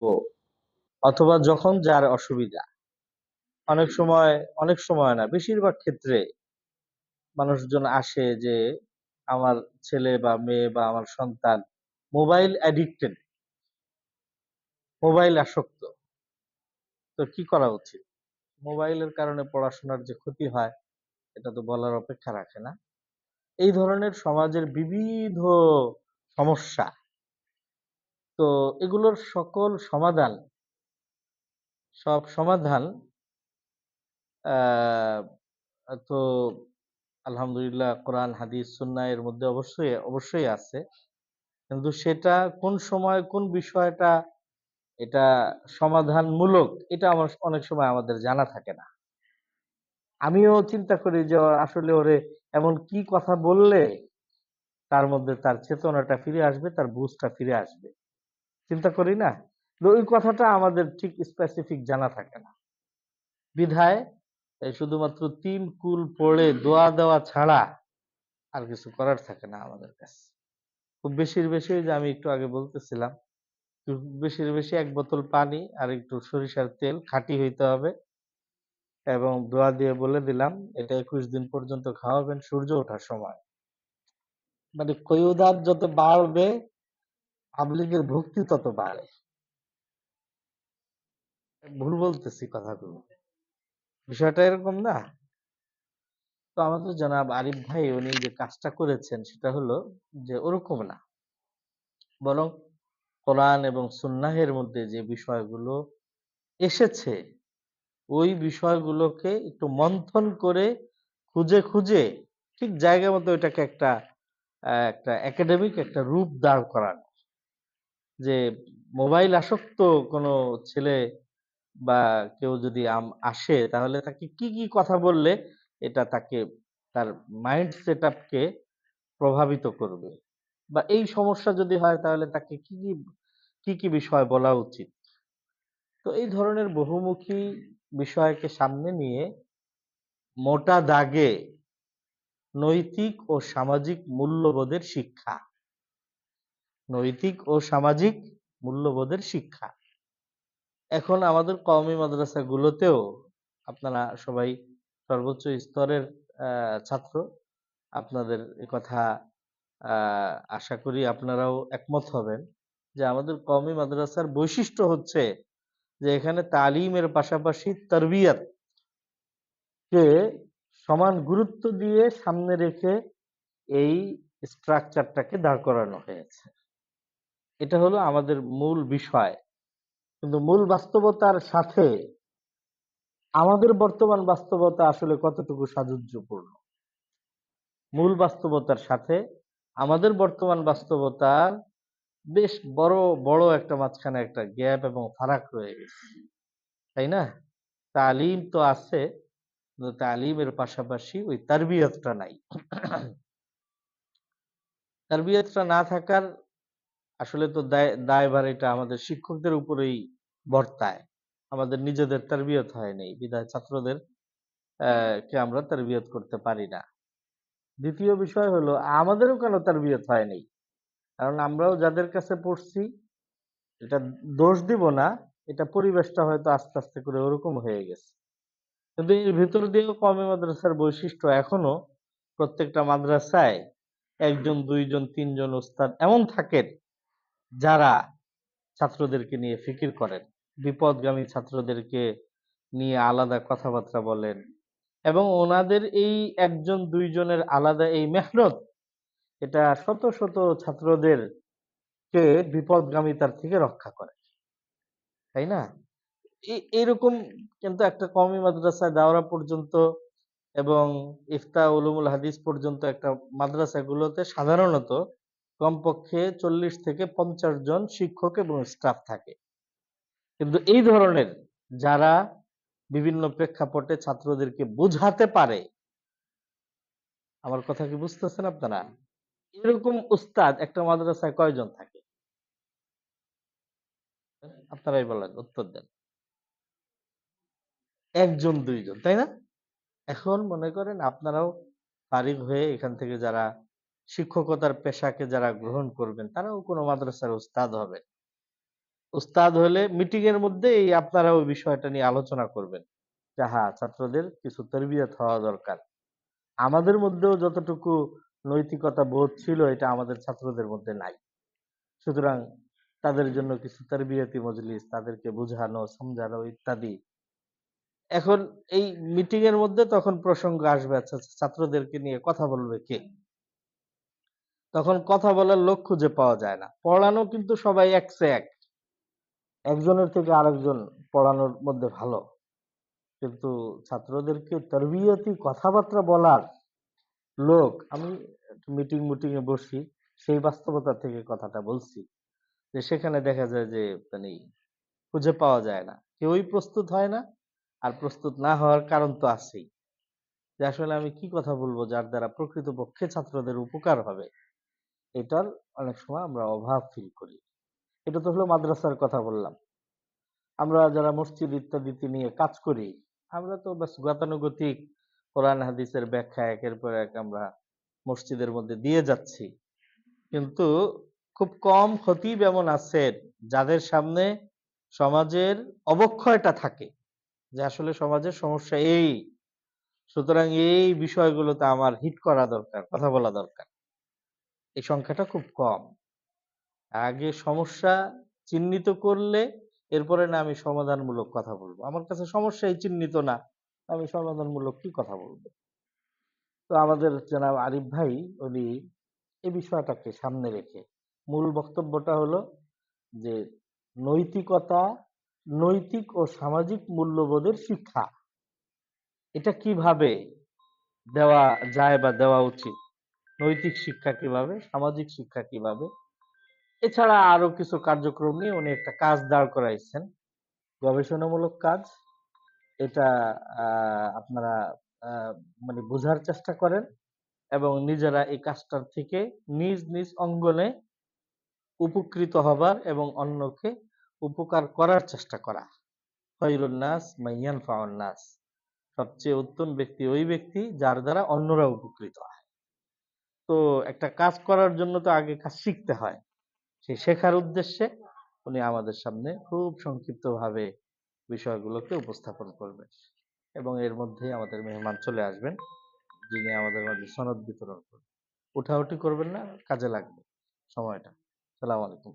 ও অথবা যখন যার অসুবিধা। অনেক সময়, অনেক সময় না, বেশিরভাগ ক্ষেত্রে মানুষজন আসে যে আমার ছেলে বা মেয়ে বা আমার সন্তান মোবাইল অ্যাডিক্টেড, মোবাইল আসক্ত। তো কি করা উচিত? মোবাইলের কারণে পড়াশোনার যে ক্ষতি হয় এটা তো বলার অপেক্ষা রাখে না। এই ধরনের সমাজের বিবিধ সমস্যা, তো এগুলোর সকল সমাধান, সব সমাধান আহ তো আলহামদুলিল্লাহ কোরআন হাদিস সুন্নাহ এর মধ্যে অবশ্যই অবশ্যই আছে। কিন্তু সেটা কোন সময় কোন বিষয়টা এটা সমাধানমূলক এটা আমার অনেক সময় আমাদের জানা থাকে না। আমিও চিন্তা করি যে আসলে ওরে এমন কি কথা বললে তার মধ্যে তার চেতনাটা ফিরে আসবে, তার বুঝটা ফিরে আসবে। চিন্তা করি না? তো ওই কথাটা আমাদের ঠিক স্পেসিফিক জানা থাকে না। বিধায় শুধুমাত্র ৩ কুল পড়ে দোয়া দেওয়া ছাড়া আর কিছু করার থাকে না আমাদের কাছে। খুব বেশির বেশি ওই যে আমি একটু আগে বলতেছিলাম, একটু বেশির বেশি ১ বোতল পানি আর একটু সরিষার তেল খাঁটি হইতে হবে এবং দোয়া দিয়ে বলে দিলাম এটা ২১ দিন পর্যন্ত খাওয়াবেন সূর্য ওঠার সময়। মানে কৈফিয়ত যত বাড়বে পাবলিকের ভক্তি তত বাড়ে। ভুল বলতেছি কথাগুলো। বিষয়টা এরকম না? তো আমাদের জনাব আরিফ ভাই উনি যে কাজটা করেছেন সেটা হলো যে ওরকম না। বরং কোরআন এবং সুন্নাহের মধ্যে যে বিষয়গুলো এসেছে ওই বিষয়গুলোকে একটু মন্থন করে খুঁজে খুঁজে ঠিক জায়গা মতো এটাকে একটা একাডেমিক একটা রূপ দাঁড় করানো। যে মোবাইল আসক্ত কোনো ছেলে বা কেউ যদি আসে তাহলে তাকে কি, কি কথা বললে এটা তাকে তার মাইন্ড সেটআপ কে প্রভাবিত করবে। বা এই সমস্যা যদি হয় তাহলে তাকে কি বিষয় বলা উচিত। তো এই ধরনের বহুমুখী বিষয়কে সামনে নিয়ে মোটা দাগে নৈতিক ও সামাজিক মূল্যবোধের শিক্ষা, নৈতিক ও সামাজিক মূল্যবোধের শিক্ষা। এখন আমাদের কওমি মাদ্রাসাগুলোতেও আপনারা সবাই সর্বোচ্চ স্তরের ছাত্র। আপনাদের এ কথা আশা করি আপনারাও একমত হবেন যে আমাদের কওমি মাদ্রাসার বৈশিষ্ট্য হচ্ছে যে এখানে তালিমের পাশাপাশি তারবিয়াত কে সমান গুরুত্ব দিয়ে সামনে রেখে এই স্ট্রাকচারটাকে দাঁড় করানো হয়েছে। এটা হলো আমাদের মূল বিষয়। কিন্তু মূল বাস্তবতার সাথে আমাদের বর্তমান বাস্তবতা আসলে কতটুকু সাযুজ্যপূর্ণ? মূল বাস্তবতার সাথে আমাদের বর্তমান বাস্তবতার বেশ বড় বড় একটা মাঝখানে একটা গ্যাপ এবং ফারাক রয়ে গেছে। তাই না? তালিম তো আছে, কিন্তু তালিমের পাশাপাশি ওই তারবিয়তটা নাই। তারবিয়তটা না থাকার আসলে তো দায়ভার এটা আমাদের শিক্ষকদের উপরেই বর্তায়। আমাদের নিজেদের তারবিয়ত হয় নাই। বিধায় ছাত্রদের কে আমরা তারবিয়ত করতে পারি না। দ্বিতীয় বিষয় হলো আমাদেরও কেন তারবিয়ত হয় নাই? কারণ আমরাও যাদের কাছে পড়ছি এটা দোষ দিব না, এটা পরিবেশটা হয়তো আস্তে আস্তে করে ওরকম হয়ে গেছে। কিন্তু এর ভিতর দিয়েও কওমি মাদ্রাসার বৈশিষ্ট্য এখনো প্রত্যেকটা মাদ্রাসায় ১ জন ২ জন ৩ জন ওস্তাদ এমন থাকেন যারা ছাত্রদেরকে নিয়ে ফিকির করেন। বিপথগামী ছাত্রদেরকে নিয়ে আলাদা কথাবার্তা বলেন এবং ওনাদের এই ১ জন ২ জনের আলাদা এই মেহনত এটা শত শত ছাত্রদেরকে বিপথগামিতার থেকে রক্ষা করে। তাই না? এরকম কিন্তু একটা কওমি মাদ্রাসায় দাওরা পর্যন্ত এবং ইফতা উলুমুল হাদিস পর্যন্ত একটা মাদ্রাসাগুলোতে সাধারণত কমপক্ষে ৪০ থেকে ৫০ জন শিক্ষক এবং স্টাফ থাকে। কিন্তু এই ধরনের যারা বিভিন্ন প্রেক্ষাপটে ছাত্রদেরকে বোঝাতে পারে, আমার কথা কি বুঝতেছেন আপনারা? এরকম উস্তাদ একটা মাদ্রাসায় কয়জন থাকে? আপনারাই বলেন, উত্তর দেন। ১ জন ২ জন, তাই না? এখন মনে করেন আপনারাও ফারিগ হয়ে এখান থেকে যারা শিক্ষকতার পেশাকে যারা গ্রহণ করবেন তারাও কোনো মাদ্রাসার উস্তাদ হবেন। উস্তাদ হলে মিটিং এর মধ্যে এই আপনারা ওই বিষয়টা নিয়ে আলোচনা করবেন যে হ্যাঁ ছাত্রদের কিছু তরবিয়ত হওয়া দরকার। আমাদের মধ্যেও যতটুকু নৈতিকতা বোধ ছিল এটা আমাদের ছাত্রদের মধ্যে নাই। সুতরাং তাদের জন্য কিছু তারবিয়াতি মজলিস, তাদেরকে বুঝানো সমঝানো ইত্যাদি। এখন এই মিটিং এর মধ্যে তখন প্রসঙ্গ আসবে, আচ্ছা ছাত্রদেরকে নিয়ে কথা বলবে কে? তখন কথা বলার লোক খুঁজে পাওয়া যায় না। পড়ানো কিন্তু সবাই এক সে এক, একজনের থেকে আরেকজন পড়ানোর মধ্যে ভালো, কিন্তু ছাত্রদেরকে তরবিয়তি কথাবার্তা বলার লোক, আমি মিটিং মুটিং এ বসি, সেই বাস্তবতা থেকে কথাটা বলছি, যে সেখানে দেখা যায় যে মানে খুঁজে পাওয়া যায় না, কেউই প্রস্তুত হয় না। আর প্রস্তুত না হওয়ার কারণ তো আছেই, যে আসলে আমি কি কথা বলবো যার দ্বারা প্রকৃতপক্ষে ছাত্রদের উপকার হবে, এটার অনেক সময় আমরা অভাব ফিল করি। এটা তো হলো মাদ্রাসার কথা বললাম। আমরা যারা মসজিদ ইত্যাদিতে নিয়ে কাজ করি, আমরা তো বাস গতানুগতিক কোরআন হাদিসের ব্যাখ্যা একের পর এক আমরা মসজিদের মধ্যে দিয়ে যাচ্ছি, কিন্তু খুব কম খতিব এমন আছেন যাদের সামনে সমাজের অবক্ষয়টা থাকে, যে আসলে সমাজের সমস্যা এই, সুতরাং এই বিষয়গুলোতে আমার হিট করা দরকার, কথা বলা দরকার। এই সংখ্যাটা খুব কম। আগে সমস্যা চিহ্নিত করলে এরপরে না আমি সমাধানমূলক কথা বলবো। আমার কাছে সমস্যাই চিহ্নিত না, আমি সমাধানমূলক কি কথা বলবো? তো আমাদের জনাব আরিফ ভাই উনি এই বিষয়টাকে সামনে রেখে মূল বক্তব্যটা হলো যে নৈতিকতা, নৈতিক ও সামাজিক মূল্যবোধের শিক্ষা, এটা কিভাবে দেওয়া যায় বা দেওয়া উচিত, নৈতিক শিক্ষা কিভাবে, সামাজিক শিক্ষা কিভাবে, এছাড়া আরো কিছু কার্যক্রম নিয়ে উনি একটা কাজ দাঁড় করাইছেন, গবেষণামূলক কাজ। এটা আপনারা মানে বোঝার চেষ্টা করেন এবং নিজেরা এই কাজটার থেকে নিজ নিজ অঙ্গনে উপকৃত হবার এবং অন্যকে উপকার করার চেষ্টা করা। খায়রুন নাস মান ইয়ানফাউন নাস, সবচেয়ে উত্তম ব্যক্তি ওই ব্যক্তি যার দ্বারা অন্যরা উপকৃত হয়। তো একটা কাজ করার জন্য তো আগে কাজ শিখতে হয়, সেই শেখার উদ্দেশ্যে উনি আমাদের সামনে খুব সংক্ষিপ্তভাবে বিষয়গুলোকে উপস্থাপন করবেন এবং এর মধ্যেই আমাদের মেহমান চলে আসবেন, যিনি আমাদের মাঝে সনদ বিতরণ করবেন। উঠাউঠি করবেন না, কাজে লাগবে সময়টা। সালাম আলাইকুম।